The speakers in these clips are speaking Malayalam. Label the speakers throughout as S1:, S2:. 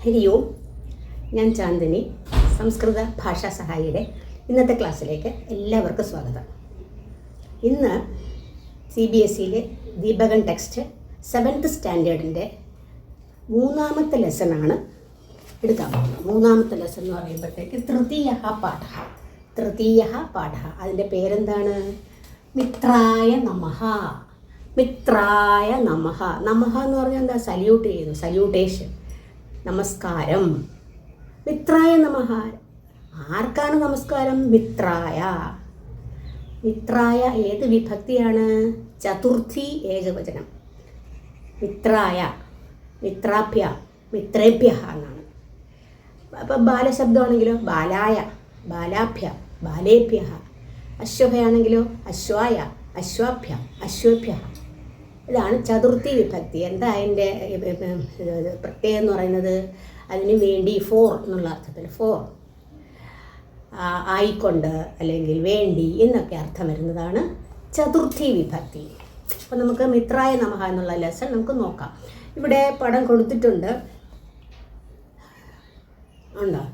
S1: ഹരി ഓം. ഞാൻ ചാന്ദിനി, സംസ്കൃത ഭാഷാ സഹായിയുടെ ഇന്നത്തെ ക്ലാസ്സിലേക്ക് എല്ലാവർക്കും സ്വാഗതം. ഇന്ന് CBSEയിലെ ദീപകൻ ടെക്സ്റ്റ് 7th സ്റ്റാൻഡേർഡിൻ്റെ മൂന്നാമത്തെ ലെസണാണ് എടുക്കാൻ പോകുന്നത്. മൂന്നാമത്തെ ലെസൺ എന്ന് പറയുമ്പോഴത്തേക്ക് തൃതീയ പാഠ. അതിൻ്റെ പേരെന്താണ്? മിത്രായ നമഃ. മിത്രായ നമഃ. നമഃ എന്ന് പറഞ്ഞാൽ എന്താ? സല്യൂട്ട് ചെയ്യുന്നു, സല്യൂട്ടേഷൻ, നമസ്കാരം. മിത്രായ നമഃ. ആർക്കാണ് നമസ്കാരം? മിത്രായ. മിത്രായ ഏത് വിഭക്തിയാണ്? ചതുർത്ഥി ഏകവചനം. മിത്രായ, മിത്രാഭ്യ, മിത്രേഭ്യ എന്നാണ്. അപ്പം ബാലശബ്ദമാണെങ്കിലോ ബാലായ, ബാലാഭ്യ, ബാലേഭ്യ. അശ്വഭയാണെങ്കിലോ അശ്വായ, അശ്വാഭ്യ, അശ്വഭ്യ. ഇതാണ് ചതുർത്ഥി വിഭക്തി. എന്താ അതിൻ്റെ പ്രത്യേകം എന്ന് പറയുന്നത്? അതിന് വേണ്ടി ഫോർ എന്നുള്ള അർത്ഥത്തിൽ, ഫോർ ആയിക്കൊണ്ട് അല്ലെങ്കിൽ വേണ്ടി എന്നൊക്കെ അർത്ഥം വരുന്നതാണ് ചതുർത്ഥി വിഭക്തി. അപ്പോൾ നമുക്ക് മിത്രായ നമഃ എന്നുള്ള ലെസൺ നമുക്ക് നോക്കാം. ഇവിടെ പടം കൊടുത്തിട്ടുണ്ട്, ഉണ്ടോ?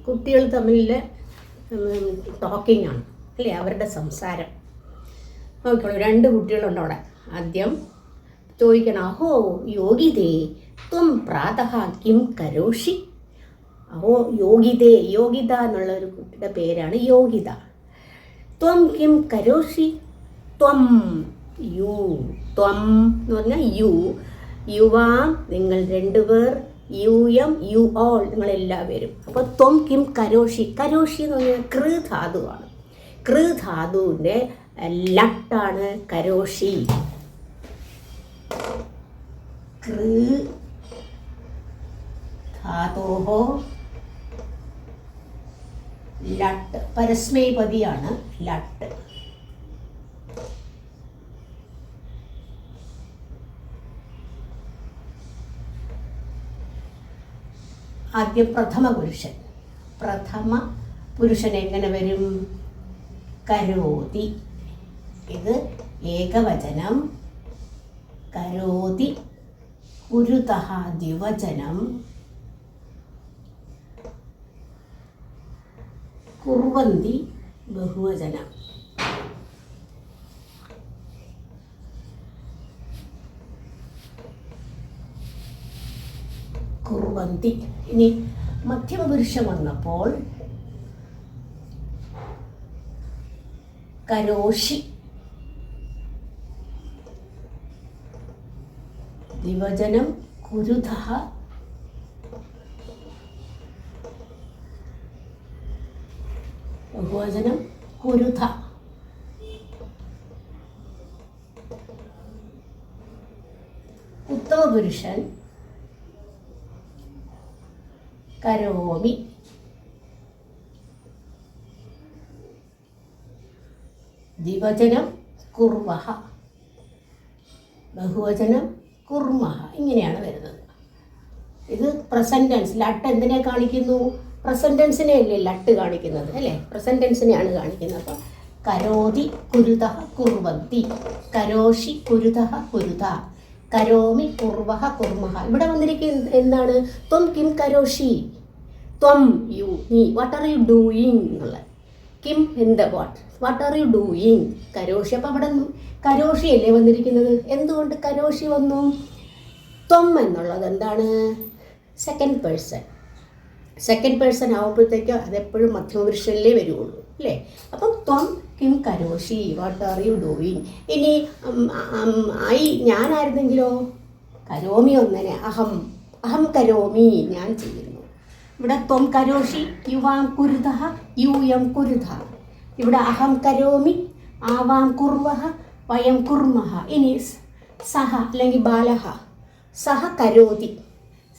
S1: കുട്ടികൾ തമ്മിൽ ടോക്കിംഗ് ആണ് അല്ലേ, അവരുടെ സംസാരം. നോക്കിക്കോളൂ, 2 കുട്ടികളുണ്ട് അവിടെ. ആദ്യം ചോദിക്കണം, അഹോ യോഗിതേ ത്വം പ്രാതഃ കിം കരോഷി. അഹോ യോഗിതേ, യോഗിത എന്നുള്ള ഒരു കുട്ടിയുടെ പേരാണ് യോഗിത. ത്വം കിം കരോഷി. ത്വം, യു. ത്വം എന്ന് പറഞ്ഞാൽ യു, യുവാം നിങ്ങൾ 2 പേർ, യൂയം യു ഓൾ നിങ്ങളെല്ലാവരും. അപ്പോൾ ത്വം കിം കരോഷി. കരോഷി എന്ന് പറഞ്ഞാൽ കൃ ധാതുവാണ്. കൃ ധാതുവിൻ്റെ ലട്ടാണ് കരോഷി. കൃ ധാതോഹോ ലട്ട്, പരസ്മൈപതിയാണ് ലട്ട്. ആദ്യം പ്രഥമ പുരുഷൻ. പ്രഥമ പുരുഷൻ എങ്ങനെ വരും? കരോതി. ഇത് ഏകവചനം. കരോതി കുരുതഃ ദ്വിവചനം. കുർവന്തി ബഹുവചനം. കുർവന്തി. ഇനി മധ്യമപുരുഷം വന്നപ്പോൾ കരോഷി. ദ്വിവചനം കുരുതഃ. ബഹുവചനം കുരുത. ഉത്തമപുരുഷൻ കരോമി. ദ്വിവചനം കുർവഃ, ബഹുവചനം കുർമഃ. ഇങ്ങനെയാണ് വരുന്നത്. ഇത് പ്രസന്റ് ടെൻസ്. ലട്ട് എന്തിനെ കാണിക്കുന്നു? പ്രസന്റ് ടെൻസിനെ അല്ലേ ലട്ട് കാണിക്കുന്നത്, അല്ലേ? പ്രസന്റ് ടെൻസിനെയാണ് കാണിക്കുന്നത്. അപ്പം കരോതി കുരുതഃ കുർവന്തി, കരോഷി കുരുതഃ കുരുത, കരോമി കുർവഃ കുർമഃ. ഇവിടെ വന്നിരിക്കുന്നത് എന്താണ്? ത്വം കിം കരോഷി. ത്വം, യു, നീ. വാട്ട് ആർ യു ഡൂയിങ് എന്നുള്ളത്. കിം, എന്ത്, what are you doing. Karoshi. അപ്പം അവിടെ കരോഷി അല്ലേ വന്നിരിക്കുന്നത്. എന്തുകൊണ്ട് കരോഷി വന്നു? ത്വം എന്നുള്ളത് എന്താണ്? Second person. സെക്കൻഡ് പേഴ്സൺ ആവുമ്പോഴത്തേക്കും അതെപ്പോഴും മധ്യമപുരുഷനിലേ വരുള്ളൂ, അല്ലേ? അപ്പം ത്വം Kim karoshi, what are you doing. ഇനി ഞാനായിരുന്നെങ്കിലോ? കരോമി ഒന്നനെ, അഹം കരോമി, ഞാൻ ചെയ്യുന്നു. ഇവിടെ ത്വം കരോഷി, യുവാം കുരുതഃ, യൂയം കുരുത. ഇവിടെ അഹം കരോമി, ആവാം കുർവഃ, വയം കുർമഃ. ഇനി സഹ അല്ലെങ്കിൽ ബാലഹ, സഹ കരോതി.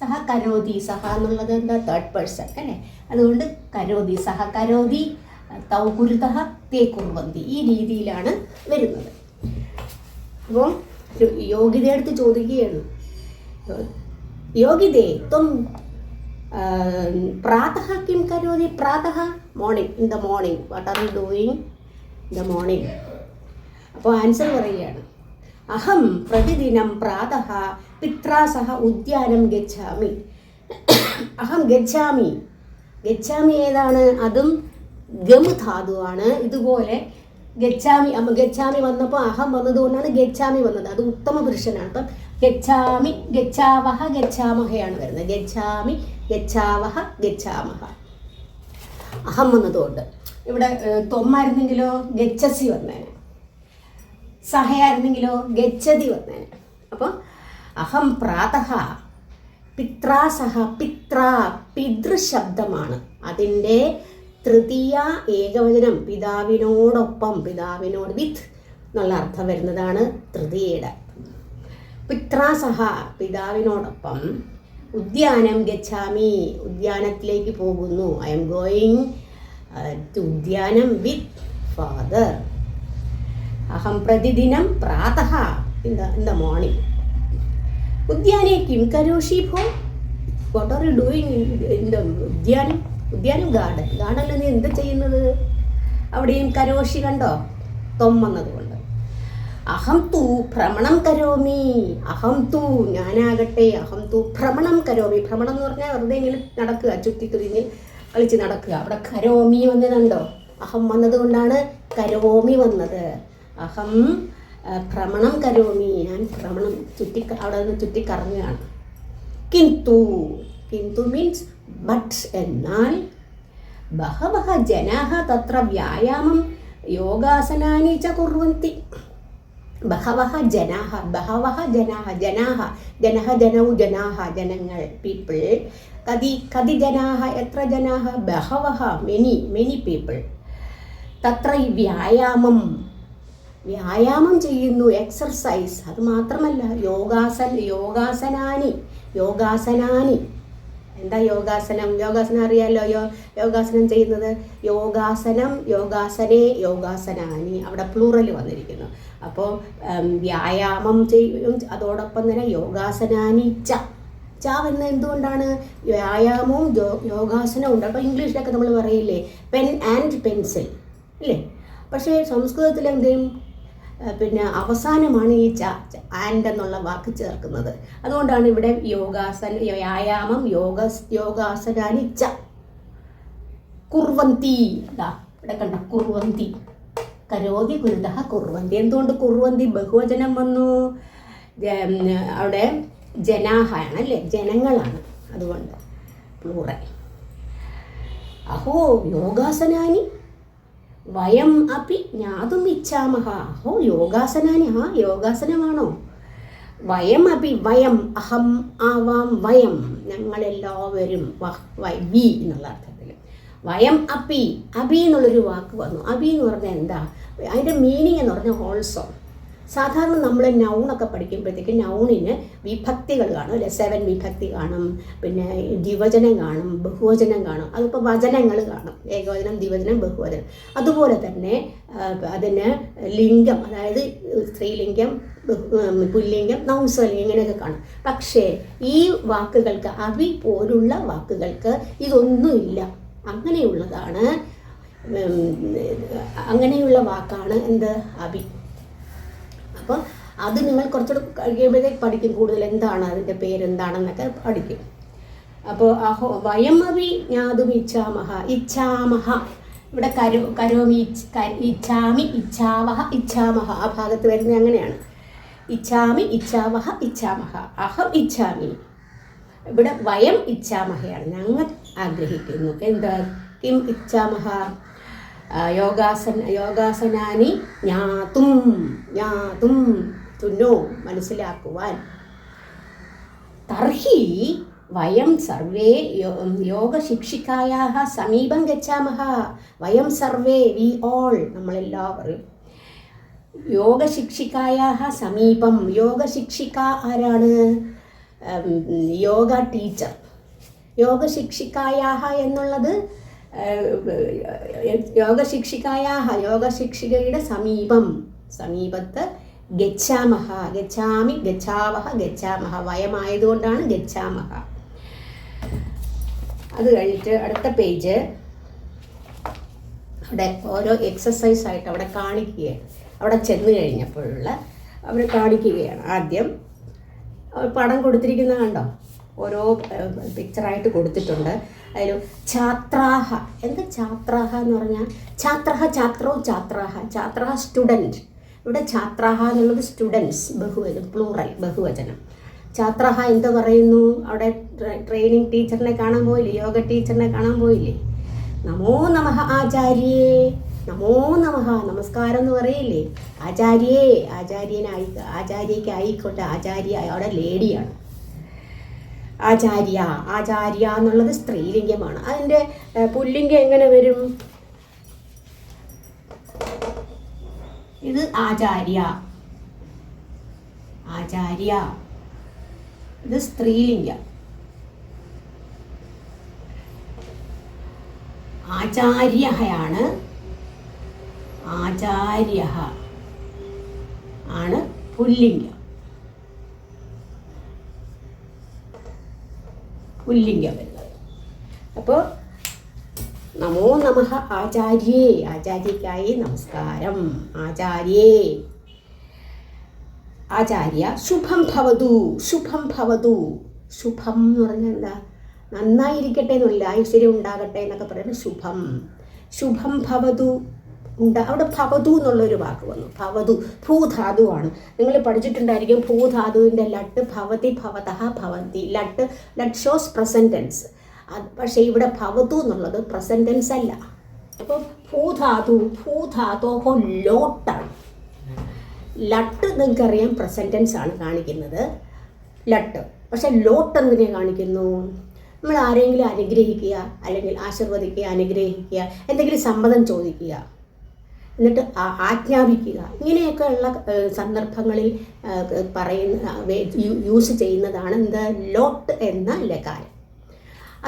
S1: സഹ കരോതി. സഹ എന്നുള്ളത് എന്താ? തേർഡ് പേഴ്സൺ, അല്ലേ? അതുകൊണ്ട് കരോതി, സഹ കരോതി, തൗ കുരുതഃ, തേ കുർവന്തി. ഈ രീതിയിലാണ് വരുന്നത്. അപ്പോൾ യോഗ്യതയെടുത്ത് ചോദിക്കുകയാണ്, യോഗിതേ ത്വം പ്രാതഃ കിം കരോതി. പ്രാതഃ, morning. In the morning. What are you doing in the morning. അപ്പോൾ ആൻസർ പറയുകയാണ്, അഹം പ്രതിദിനം പ്രാതഃ പിത്രാ സഹ ഉദ്യാനം ഗച്ഛാമി. അഹം ഗച്ഛാമി. ഗച്ഛാമി ഏതാണ്? അതും ഗം ധാതുവാണ്. ഇതുപോലെ ഗച്ഛാമി ഗച്ഛാമി വന്നപ്പോൾ അഹം വന്നതുകൊണ്ടാണ് ഗച്ഛാമി വന്നത്. അത് ഉത്തമ പുരുഷനാണ്. അപ്പം ഗച്ഛാമി, ഗച്ഛാവഹ, ഗച്ഛാമഹയാണ് വരുന്നത്. ഗച്ഛാമി, ഗച്ഛാവഹ, ഗച്ഛാമഹ. അഹം വന്നതുകൊണ്ട്. ഇവിടെ തൊമ്മായിരുന്നെങ്കിലോ ഗച്ഛസി വന്നേനെ, സഹയായിരുന്നെങ്കിലോ ഗച്ഛതി വന്നേനെ. അപ്പം അഹം പ്രാതഃ പിത്രാ സഹ. പിത്രാ പിതൃശബ്ദമാണ്. അതിൻ്റെ തൃതീയ ഏകവചനം പിതാവിനോടൊപ്പം, പിതാവിനോട് വിത്ത് എന്നുള്ള അർത്ഥം വരുന്നതാണ് തൃതീയയുടെ. പിത്രാ സഹ പിതാവിനോടൊപ്പം. ഉദ്യാനം ഗച്ഛാമി ഉദ്യാനത്തിലേക്ക് പോകുന്നു. ഐ എം ഗോയിങ് ടു ഉദ്യാനം വിത്ത് ഫാദർ. അഹം പ്രതിദിനം പ്രാതഃ ഇൻ ദ മോർണിംഗ്. ഉദ്യാനെ കിം കരോഷി ഭോ? What are you doing in the ഉദ്യാനം? ഉദ്യാനം ഗാർഡൻ. ഗാർഡനിൽ നീ എന്താ ചെയ്യുന്നത്? അവിടെയും കരോഷി കണ്ടോ? തൊം വന്നതുകൊണ്ട്. അഹം തു ഭ്രമണം കരോമി. അഹം തു ഞാനാകട്ടെ. അഹം തു ഭ്രമണം കരോമി. ഭ്രമണം എന്ന് പറഞ്ഞാൽ വെറുതെ ഇങ്ങനെ നടക്കുക, ചുറ്റിത്തുരിഞ്ഞ് കളിച്ച് നടക്കുക. അവിടെ കരോമി വന്നതുണ്ടോ? അഹം വന്നതുകൊണ്ടാണ് കരോമി വന്നത്. അഹം ഭ്രമണം കരോമി. ഞാൻ ഭ്രമണം അവിടെ നിന്ന് ചുറ്റിക്കറങ്ങുകയാണ്. കിന്തു. കിന്തു മീൻസ് ബട്ട്. എന്നാൽ ബഹവഹ ജനാഹ തത്ര വ്യായാമം യോഗാസനാനി ച കുർവന്തി. ബഹവഹ ജനാഹ. ബഹവഹ ജനാഹ. ജനാഹ. ജനഹ ജനൗ ജനാഹ ജനങ്ങൾ, പീപ്പിൾ. കതി ജനാഹ. എത്ര ജനാഹ? ബഹവഹ. Many people. തത്ര വ്യായാമം. വ്യായാമം ചെയ്യുന്നു, എക്സർസൈസ്. അത് മാത്രമല്ല യോഗാസനാനി. എന്താ യോഗാസനം? യോഗാസനം അറിയാമല്ലോ. യോഗാസനം ചെയ്യുന്നത് യോഗാസനം, യോഗാസനേ, യോഗാസനാനി. അവിടെ പ്ലൂറൽ വന്നിരിക്കുന്നു. അപ്പോൾ വ്യായാമം ചെയ്യും, അതോടൊപ്പം തന്നെ യോഗാസനാനി ച എന്ന എന്തുകൊണ്ടാണ്? വ്യായാമവും യോഗാസനവും ഉണ്ട്. അപ്പോൾ ഇംഗ്ലീഷിലൊക്കെ നമ്മൾ പറയില്ലേ പെൻ ആൻഡ് പെൻസിൽ ഇല്ലേ? പക്ഷേ സംസ്കൃതത്തിൽ എന്തെയും പിന്നെ അവസാനമാണ് ഈ ആൻഡ് എന്നുള്ള വാക്ക് ചേർക്കുന്നത്. അതുകൊണ്ടാണ് ഇവിടെ വ്യായാമം യോഗാസനാനി ച കുർവന്തി. ഇവിടെ കണ്ട കുർവന്തി. കരോതി കുരുതഃ കുർവന്തി. എന്തുകൊണ്ട് കുർവന്തി ബഹുവചനം വന്നു? അവിടെ ജനാഹാണ് അല്ലേ? ജനങ്ങളാണ്, അതുകൊണ്ട് പ്ലൂറൽ. അഹോ യോഗാസനാനി വയം അപ്പി ജ്ഞാതും ഇച്ഛാമഹ. ഓ യോഗാസനാനി. യോഗാസനമാണോ? വയം അപ്പി. വയം അഹം ആവാം. വയം ഞങ്ങളെല്ലാവരും. വി എന്നുള്ള അർത്ഥത്തിൽ വയം അപ്പി. അബി എന്നുള്ളൊരു വാക്ക് വന്നു. അബി എന്ന് പറഞ്ഞാൽ എന്താ? അതിൻ്റെ മീനിങ് എന്ന് പറഞ്ഞാൽ ഓൾസോ. സാധാരണ നമ്മൾ നൗണൊക്കെ പഠിക്കുമ്പോഴത്തേക്ക് നൗണിന് വിഭക്തികൾ കാണും അല്ലെ? 7 വിഭക്തി കാണും, പിന്നെ ദ്വിവചനം കാണും, ബഹുവചനം കാണും. അതിപ്പോൾ വചനങ്ങൾ കാണും, ഏകവചനം, ദ്വിവചനം, ബഹുവചനം. അതുപോലെ തന്നെ അതിന് ലിംഗം, അതായത് സ്ത്രീലിംഗം, പുല്ലിംഗം, നൗംസലിംഗം ഇങ്ങനെയൊക്കെ കാണും. പക്ഷേ ഈ വാക്കുകൾക്ക്, അബി പോലുള്ള വാക്കുകൾക്ക് ഇതൊന്നുമില്ല. അങ്ങനെയുള്ള വാക്കാണ് എന്ത്? അബി. അപ്പോൾ അത് നിങ്ങൾ കുറച്ചുകൂടെ കഴിയുമ്പോഴത്തേക്ക് പഠിക്കും, കൂടുതൽ എന്താണ് അതിൻ്റെ പേരെന്താണെന്നൊക്കെ പഠിക്കും. അപ്പോൾ വയം അഭി ജ്ഞാതും ഇച്ഛാമഹ. ഇവിടെ കരോമി, ഇച്ഛാമി, ഇച്ഛാവഹ, ഇച്ഛാമഹ. ആ ഭാഗത്ത് വരുന്നത് അങ്ങനെയാണ്. ഇച്ഛാമി, ഇച്ഛാവഹ, ഇച്ഛാമഹ. അഹം ഇച്ഛാമി. ഇവിടെ വയം ഇച്ഛാമഹയാണ്, ഞങ്ങൾ ആഗ്രഹിക്കുന്നു. എന്താ? കിം ഇച്ഛാമഹ? യോഗാസനാനി ജ്ഞാതും തുന്നോ, മനസ്സിലാക്കുവാൻ. തർഹി വയം സർവേ യോഗശിക്ഷികായാः സമീപം ഗച്ഛാമः. വയം സർവേ, വി ഓൾ, നമ്മളെല്ലാവരും യോഗശിക്ഷികായാः സമീപം. യോഗശിക്ഷിക ആരാണ്? യോഗ ടീച്ചർ. യോഗശിക്ഷികായാः എന്നുള്ളത് യോഗശിക്ഷികയുടെ സമീപത്ത് ഗച്ഛാമഹ. ഗച്ഛാമി, ഗച്ഛാവഹ, ഗച്ഛാമഹ. വയമായതുകൊണ്ടാണ് ഗച്ഛാമഹ. അത് കഴിഞ്ഞിട്ട് അടുത്ത പേജ്, അവിടെ ഓരോ എക്സസൈസ് ആയിട്ട് അവിടെ കാണിക്കുകയാണ്. അവിടെ ചെന്ന് കഴിഞ്ഞപ്പോഴുള്ള അവർ കാണിക്കുകയാണ്. ആദ്യം പടം കൊടുത്തിരിക്കുന്ന കണ്ടോ, ഓരോ പിക്ചറായിട്ട് കൊടുത്തിട്ടുണ്ട്. അതിൽ ഛാത്രാഹ, എന്താ ഛാത്രാഹ എന്ന് പറഞ്ഞാൽ ഛാത്രഹ ഛാത്രവും ഛാത്രാഹ, ഛാത്രഹ സ്റ്റുഡൻറ്റ്. ഇവിടെ ഛാത്രാഹ എന്നുള്ളത് സ്റ്റുഡൻസ്, പ്ലൂറൽ ബഹുവചനം. ഛാത്രഹ എന്താ പറയുന്നു? അവിടെ ട്രെയിനിങ് ടീച്ചറിനെ കാണാൻ പോയില്ലേ, യോഗ ടീച്ചറിനെ കാണാൻ പോയില്ലേ? നമോ നമഃ ആചാര്യേ, നമോ നമഃ, നമസ്കാരം എന്ന് പറയില്ലേ? ആചാര്യേ, ആചാര്യയ്ക്ക് ആയിക്കോട്ടെ, ആചാര്യ അവിടെ ലേഡിയാണ്. ആചാര്യ, ആചാര്യ എന്നുള്ളത് സ്ത്രീലിംഗമാണ്. അതിൻ്റെ പുല്ലിംഗം എങ്ങനെ വരും? ഇത് ആചാര്യ, ആചാര്യ, ഇത് സ്ത്രീലിംഗം. ആചാര്യയാണ്, ആചാര്യ ആണ് പുല്ലിംഗം. പുല്ലിംഗം വരുന്നത്. അപ്പോൾ നമോ നമഃ ആചാര്യേ, ആചാര്യയ്ക്കായി നമസ്കാരം, ആചാര്യേ. ആചാര്യ ശുഭം ഭവതു, ശുഭം ഭവതു. ശുഭം എന്ന് പറഞ്ഞാൽ എന്താ? നന്നായിരിക്കട്ടെ എന്നല്ല, ഐശ്വര്യം ഉണ്ടാകട്ടെ എന്നൊക്കെ പറയുന്നത് ശുഭം. ശുഭം ഭവതു അവിടെ ഭവതു എന്നുള്ളൊരു വാക്ക് വന്നു. ഭവതു ഭൂധാതുവാണ്. നിങ്ങൾ പഠിച്ചിട്ടുണ്ടായിരിക്കും ഭൂധാതുവിൻ്റെ ലട്ട് ഭവതി, ഭവതഃ, ഭവന്തി. ലട്ട് ഷോസ് പ്രസന്റ് ടെൻസ്. പക്ഷേ ഇവിടെ ഭവതു എന്നുള്ളത് പ്രസന്റ് ടെൻസ് അല്ല. അപ്പോൾ ഭൂധാതോഹോ ലോട്ടാണ്. ലട്ട് നിങ്ങൾക്കറിയാം പ്രസന്റ് ടെൻസ് ആണ് കാണിക്കുന്നത്, ലട്ട്. പക്ഷെ ലോട്ട് എന്തിനെ കാണിക്കുന്നു? നമ്മൾ ആരെങ്കിലും അനുഗ്രഹിക്കുക, അല്ലെങ്കിൽ ആശീർവദിക്കുക, അനുഗ്രഹിക്കുക, എന്തെങ്കിലും സമ്മതം ചോദിക്കുക, എന്നിട്ട് ആജ്ഞാപിക്കുക, ഇങ്ങനെയൊക്കെ ഉള്ള സന്ദർഭങ്ങളിൽ യൂസ് ചെയ്യുന്നതാണ് എന്ത്? ലോട്ട് എന്ന ലകാരം.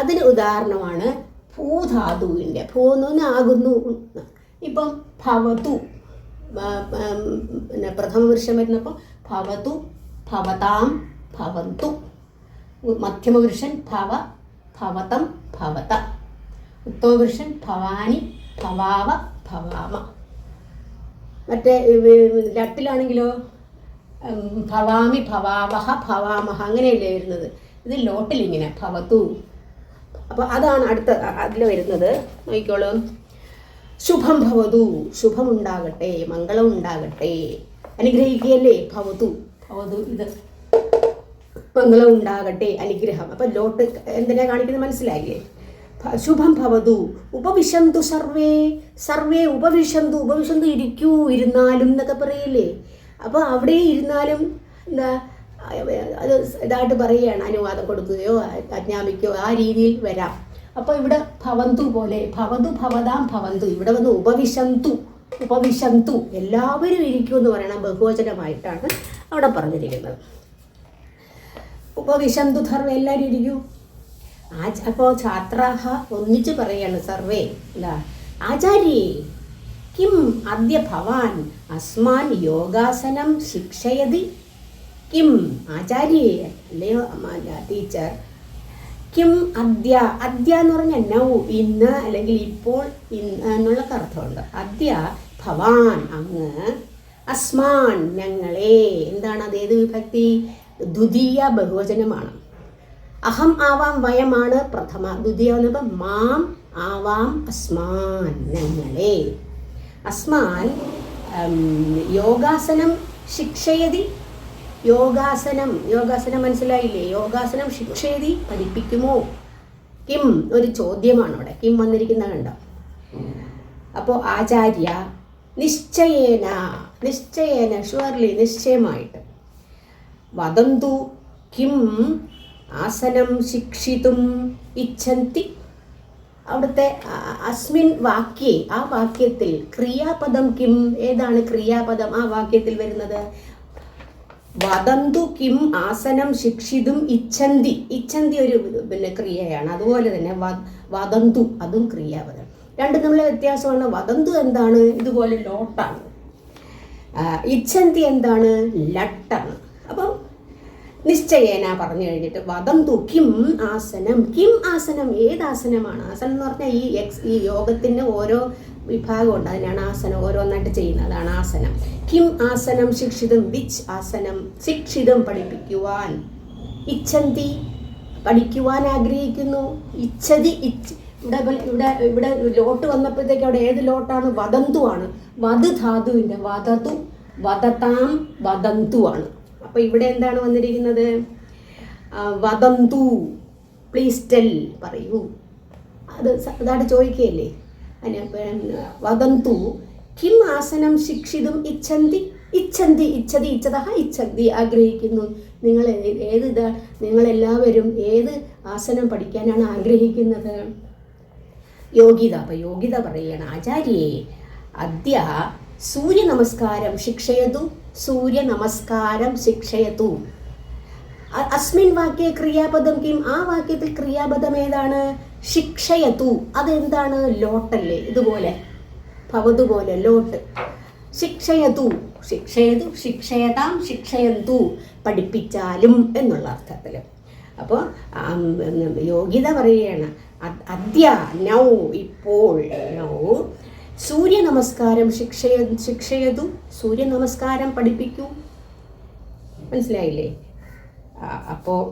S1: അതിന് ഉദാഹരണമാണ് ഭൂധാതുവിൻ്റെ. ഭൂന്നാകുന്നു. ഇപ്പം ഭവതു, പിന്നെ പ്രഥമ പുരുഷൻ വരുന്നപ്പോൾ ഭവതു, ഭവതാം, ഭവന്തു. മധ്യമ പുരുഷൻ ഭവ, ഭവതം, ഭവത. ഉത്തമ പുരുഷൻ ഭവാനി, ഭവാവ, ഭവാമ. മറ്റേ ലട്ടിലാണെങ്കിലോ ഭവാമി, ഭവാവഹ, ഭവാമഹ, അങ്ങനെയല്ലേ വരുന്നത്. ഇത് ലോട്ടിലിങ്ങനെ ഭവതു. അപ്പോൾ അതാണ് അടുത്ത അതിൽ വരുന്നത്. നോക്കിക്കോളൂ. ശുഭം ഭവതു, ശുഭമുണ്ടാകട്ടെ, മംഗളം ഉണ്ടാകട്ടെ. അനുഗ്രഹിക്കുകയല്ലേ ഭവതു, ഭവതു. ഇത് മംഗളം ഉണ്ടാകട്ടെ, അനുഗ്രഹം. അപ്പം ലോട്ട് എന്തിനാ കാണിക്കുന്നത് മനസ്സിലായില്ലേ? ശുഭം ഭവതു. ഉപവിശന്തു സർവേ, സർവേ ഉപവിശന്തു. ഉപവിശന്തു ഇരിക്കൂ, ഇരുന്നാലും എന്നൊക്കെ പറയില്ലേ? അപ്പോൾ അവിടെ ഇരുന്നാലും എന്താ അത് ഇതായിട്ട് പറയുകയാണ്, അനുവാദം കൊടുക്കുകയോ ആജ്ഞാപിക്കുകയോ ആ രീതിയിൽ വരാം. അപ്പോൾ ഇവിടെ ഭവന്തു പോലെ ഭവതു, ഭവതാം, ഭവന്തു. ഇവിടെ വന്ന് ഉപവിശന്തു, ഉപവിശന്തു, എല്ലാവരും ഇരിക്കൂ എന്ന് പറയണം. ബഹുവചനമായിട്ടാണ് അവിടെ പറഞ്ഞിരിക്കുന്നത്. ഉപവിശന്തു സർവേ, എല്ലാവരും ഇരിക്കൂ. അപ്പോൾ ഛാത്രാഹ ഒന്നിച്ച് പറയാണ് സർവേ. എന്താ? ആചാര്യേ കിം അദ്യ ഭവാൻ അസ്മാൻ യോഗാസനം ശിക്ഷയതി? കിം, ആചാര്യേ അല്ലയോ ടീച്ചർ, കിം അദ്യ, അദ്യ എന്ന് പറഞ്ഞാൽ നൗ, ഇന്ന് അല്ലെങ്കിൽ ഇപ്പോൾ, ഇന്ന് എന്നുള്ള അർത്ഥമുണ്ട്. അദ്യ ഭവാൻ, അങ്ങ്, അസ്മാൻ ഞങ്ങളെ. എന്താണ് അത്? ഏത് വിഭക്തി? ദ്വിതീയ ബഹുവചനമാണ്. അഹം ആവാം വയമാണ് പ്രഥമ. ദ്വിതീയ വന്നപ്പോൾ മാം ആവാം അസ്മാൻ ഞങ്ങളെ. അസ്മാൻ യോഗാസനം ശിക്ഷയതി. യോഗാസനം, യോഗാസനം മനസ്സിലായില്ലേ? യോഗാസനം ശിക്ഷയതി, പഠിപ്പിക്കുമോ? കിം ഒരു ചോദ്യമാണ് അവിടെ. കിം വന്നിരിക്കുന്ന കണ്ടോ? അപ്പോൾ ആചാര്യ നിശ്ചയേന, നിശ്ചയേന ഷുവർലി, നിശ്ചയമായിട്ട്. വദന്തു കിം ആസനം ശിക്ഷിതും ഇച്ഛന്തി. അവിടുത്തെ അസ്മിൻ വാക്യേ, ആ വാക്യത്തിൽ ക്രിയാപദം കിം, ഏതാണ് ക്രിയാപദം ആ വാക്യത്തിൽ വരുന്നത്? വദന്തു കിം ആസനം ശിക്ഷിതും ഇച്ഛന്തി. ഇച്ഛന്തി ഒരു ക്രിയയാണ്. അതുപോലെ തന്നെ വദന്തു അതും ക്രിയാപദം. രണ്ടും തമ്മിലെ വ്യത്യാസമാണ്. വദന്തു എന്താണ്? ഇതുപോലെ ലോട്ടാണ്. ഇച്ഛന്തി എന്താണ്? ലട്ടാണ്. അപ്പം നിശ്ചയേന പറഞ്ഞു കഴിഞ്ഞിട്ട് വദന്തു കിം ആസനം. കിം ആസനം, ഏതാസനമാണ്? ആസനം എന്ന് പറഞ്ഞാൽ ഈ യോഗത്തിൻ്റെ ഓരോ വിഭാഗമുണ്ട്, അതിനാണ് ആസനം ഓരോന്നായിട്ട് ചെയ്യുന്നത്, അതാണ് ആസനം. കിം ആസനം ശിക്ഷിതം, വിച്ച് ആസനം ശിക്ഷിതം പഠിപ്പിക്കുവാൻ. ഇച്ഛന്തി പഠിക്കുവാൻ ആഗ്രഹിക്കുന്നു. ഇച്ഛതി ഇവിടെ ഇവിടെ ലോട്ട് വന്നപ്പോഴത്തേക്ക് അവിടെ ഏത് ലോട്ടാണ്? വദന്തു ആണ്. വധു ധാതുവിൻ്റെ വദതു വദതാം വദന്തു ആണ്. അപ്പോൾ ഇവിടെ എന്താണ് വന്നിരിക്കുന്നത്? വദന്തു, പ്ലീസ് ടെൽ, പറയൂ. അതാണ് ചോദിക്കുകയല്ലേ. വദന്തു കിം ആസനം ശിക്ഷിതും ഇച്ഛന്തി. ഇച്ഛന്തി ഇച്ഛതി ഇച്ഛതഃ ഇച്ഛന്തി, ആഗ്രഹിക്കുന്നു. നിങ്ങളെല്ലാവരും ഏത് ആസനം പഠിക്കാനാണ് ആഗ്രഹിക്കുന്നത്? യോഗ്യത. അപ്പം യോഗ്യത പറയുകയാണ്. ആചാര്യേ അദ്യ സൂര്യ നമസ്കാരം ശിക്ഷയതു. സൂര്യ നമസ്കാരം ശിക്ഷയതു. അസ്മിൻ വാക്യ ക്രിയാപദം കിം. ആ വാക്യത്തിൽ ക്രിയാപദം ഏതാണ്? ശിക്ഷയതു. അതെന്താണ്? ലോട്ടല്ലേ, ഇതുപോലെ ഭവതു പോലെ ലോട്ട്. ശിക്ഷയതു, ശിക്ഷയതു, ശിക്ഷയതാം, ശിക്ഷയന്തു, പഠിപ്പിച്ചാലും എന്നുള്ള അർത്ഥത്തിൽ. അപ്പോൾ യോഗ്യത പറയുകയാണ്. അദ്യ, നൗ, ഇപ്പോൾ, നൗ സൂര്യ നമസ്കാരം ശിക്ഷയതു, സൂര്യ നമസ്കാരം പഠിപ്പിക്കൂ. മനസ്സിലായില്ലേ? അപ്പോൾ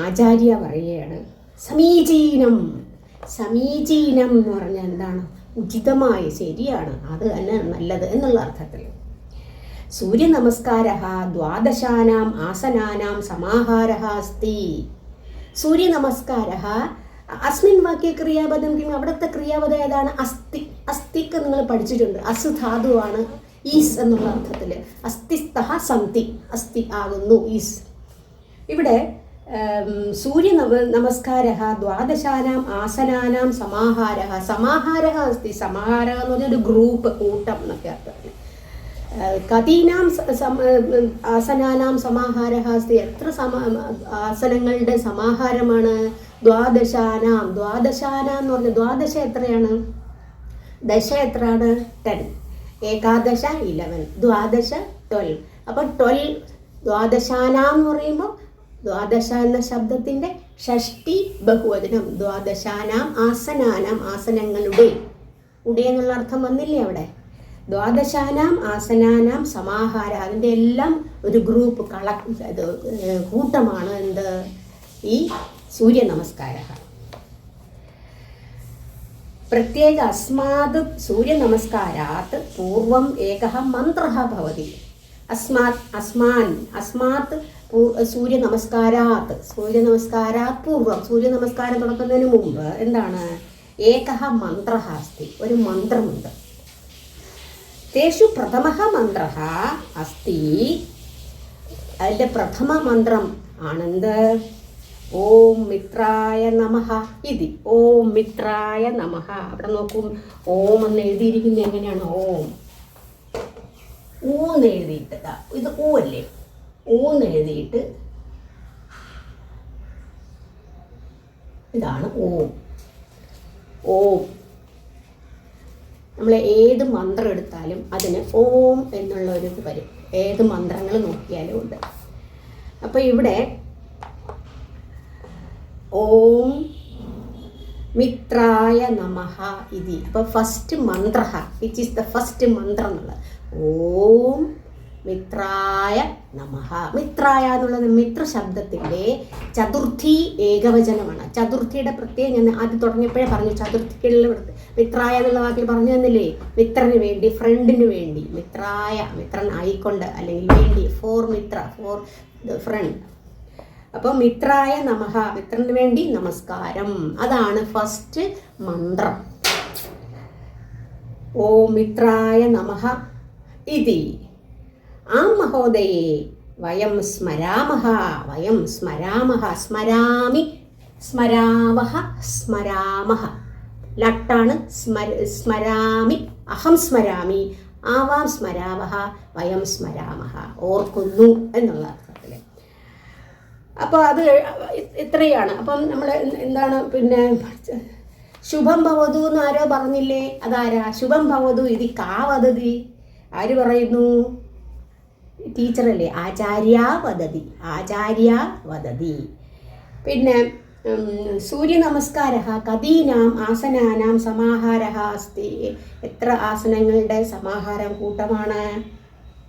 S1: ആചാര്യ പറയുകയാണ് സമീചീനം. സമീചീനം എന്ന് പറഞ്ഞാൽ എന്താണ്? ഉചിതമായി, ശരിയാണ്, അത് തന്നെ നല്ലത് എന്നുള്ള അർത്ഥത്തിൽ. സൂര്യ നമസ്കാര ദ്വാദശാനാം ആസനാനാം സമാഹാരഃ അസ്തി. സൂര്യ നമസ്കാര അസ്മിൻ വാക്യ ക്രിയാപദം കിം. അവിടുത്തെ ക്രിയാപദം ഏതാണ്? അസ്ഥി. അസ്ഥിക്ക് നിങ്ങൾ പഠിച്ചിട്ടുണ്ട്. അസ് ധാതുവാണ്, ഈസ് എന്നുള്ള അർത്ഥത്തിൽ. അസ്ഥിസ്തഃ സന്തി, അസ്ഥി ആകുന്നു, ഈസ്. ഇവിടെ സൂര്യ നമസ്കാര ദ്വാദശാനാം ആസനാനാം സമാഹാരഃ. സമാഹാരഃ അസ്തി. സമാഹാരഃ എന്ന് പറഞ്ഞൊരു ഗ്രൂപ്പ്, കൂട്ടം എന്നൊക്കെ അർത്ഥം. കതീനാം ആസനാനാം സമാഹാരഃ അസ്തി. എത്ര ആസനങ്ങളുടെ സമാഹാരമാണ്? ദ്വാദശാനാം. ദ്വാദശാനാം എന്ന് പറഞ്ഞാൽ ദ്വാദശ എത്രയാണ്? ദശ എത്രയാണ്? 10. ഏകാദശ 11, ദ്വാദശ 12. അപ്പോൾ 12 ദ്വാദശാനാം എന്ന് പറയുമ്പോൾ ദ്വാദശ എന്ന ശബ്ദത്തിൻ്റെ ഷഷ്ടി ബഹുവചനം. ദ്വാദശാനാം ആസനാനാം, ആസനങ്ങളുടെ, ഉടേ എന്നുള്ള അർത്ഥം വന്നില്ലേ അവിടെ? ദ്വാദശാനാം ആസനാനാം സമാഹാര, അതിൻ്റെ എല്ലാം ഒരു ഗ്രൂപ്പ്, കൂട്ടമാണ് എന്ത്? ഈ സൂര്യ നമസ്കാര. പ്രത്യേക അസ്മാത് സൂര്യ നമസ്കാരാത് പൂർവം ഏകഃ മന്ത്രഃ ഭവതി. അസ്മാത് സൂര്യ നമസ്കാരാത്, സൂര്യ നമസ്കാരാത് പൂർവം, സൂര്യ നമസ്കാരം തുടങ്ങുന്നതിന് മുമ്പ് എന്താണ്? ഏകഃ മന്ത്രഃ അസ്തി, ഒരു മന്ത്രമുണ്ട്. തേഷു പ്രഥമഃ മന്ത്രഃ അസ്തി. അതിൻ്റെ പ്രഥമ മന്ത്രം ആണെന്ത്? ഓം മിത്രായ നമഃ ഇതി. ഓം മിത്രായ നമഃ. അവിടെ നോക്കും, ഓം എന്ന് എഴുതിയിരിക്കുന്നത് എങ്ങനെയാണ്? ഓം ഊന്ന് എഴുതിയിട്ട്, ഇത് ഊ അല്ലേ, ഊന്ന് എഴുതിയിട്ട് ഇതാണ് ഓം. ഓം. നമ്മൾ ഏത് മന്ത്രം എടുത്താലും അതിന് ഓം എന്നുള്ള ഒരു ഇത് വരും. ഏത് മന്ത്രങ്ങൾ നോക്കിയാലും ഉണ്ട്. അപ്പോൾ ഇവിടെ ഓം മിത്രായ നമഃ ഇതി. അപ്പോൾ first Mantra, which is the first മന്ത്രം എന്നുള്ളത് ഓം മിത്രായ നമഃ. മിത്രായ എന്നുള്ളത് മിത്ര ശബ്ദത്തിൻ്റെ ചതുർത്ഥി ഏകവചനമാണ്. ചതുർത്ഥിയുടെ പ്രത്യേകം ഞാൻ ആദ്യം തുടങ്ങിയപ്പോഴേ പറഞ്ഞു. ചതുർത്ഥിക്കുള്ള മിത്രായ എന്നുള്ള വാക്കിൽ പറഞ്ഞു തന്നില്ലേ? മിത്രന് വേണ്ടി, ഫ്രണ്ടിന് വേണ്ടി. മിത്രായ, മിത്രൻ ആയിക്കൊണ്ട് അല്ലെങ്കിൽ വേണ്ടി, ഫോർ മിത്ര, ഫോർ ദ ഫ്രണ്ട്. അപ്പോൾ മിത്രായ നമഃ, മിത്രന് വേണ്ടി നമസ്കാരം. അതാണ് ഫസ്റ്റ് മന്ത്രം. ഓം മിത്രായ നമഃ ഇതി. ആം മഹോദയേ വയം സ്മരാമഹ. വയം സ്മരാമഹ, സ്മരാമി, സ്മരാവഹ, സ്മരാമഹ. ലട്ടാണ് സ്മരാമി, അഹം സ്മരാമി, ആവാം സ്മരാവഹ, വയം സ്മരാമഹ, ഓർക്കുന്നു എന്നുള്ള അർത്ഥത്തിൽ. അപ്പോൾ അത് ഇത്രയാണ്. അപ്പം നമ്മൾ എന്താണ് പിന്നെ ശുഭം ഭവതു എന്ന് ആരോ പറഞ്ഞില്ലേ? അതാരാ? ശുഭം ഭവതു ഇതി കാ വദതി. ആര് പറയുന്നു? ടീച്ചറല്ലേ? ആചാര്യ വദതി, ആചാര്യ വദതി. പിന്നെ സൂര്യ നമസ്കാര കതീനാം ആസനാനാം സമാഹാരഃ അസ്തി. എത്ര ആസനങ്ങളുടെ സമാഹാരം, കൂട്ടമാണ്?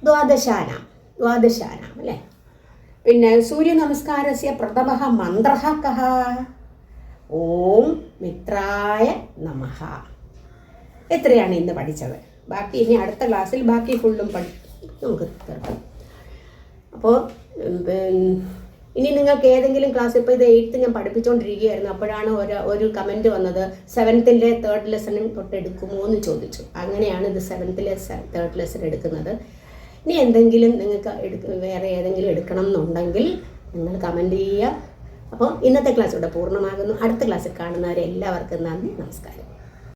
S1: ദ്വാദശാനാം. ദ്വാദശാനാം അല്ലേ? പിന്നെ സൂര്യ നമസ്കാരസ്യ പ്രഥമഃ മന്ത്രഃ കഃ? ഓം മിത്രായ നമഃ. എത്രയാണ് ഇന്ന് പഠിച്ചത്? ബാക്കി ഇനി അടുത്ത ക്ലാസ്സിൽ ബാക്കി ഫുള്ളും നമുക്ക് തീർക്കാം. അപ്പോൾ ഇനി നിങ്ങൾക്ക് ഏതെങ്കിലും ക്ലാസ്, ഇപ്പോൾ ഇത് 8th ഞാൻ പഠിപ്പിച്ചുകൊണ്ടിരിക്കുകയായിരുന്നു, അപ്പോഴാണ് ഒരു കമൻറ്റ് വന്നത് 7th 3rd ലെസണും തൊട്ട് എടുക്കുമോ എന്ന് ചോദിച്ചു. അങ്ങനെയാണ് ഇത് 7th 3rd ലെസൺ എടുക്കുന്നത്. ഇനി എന്തെങ്കിലും നിങ്ങൾക്ക് വേറെ ഏതെങ്കിലും എടുക്കണം എന്നുണ്ടെങ്കിൽ നിങ്ങൾ കമൻറ്റ് ചെയ്യുക. അപ്പോൾ ഇന്നത്തെ ക്ലാസ് ഇവിടെ പൂർണ്ണമാകുന്നു. അടുത്ത ക്ലാസ്സിൽ കാണുന്നവരെ എല്ലാവർക്കും നന്ദി, നമസ്കാരം.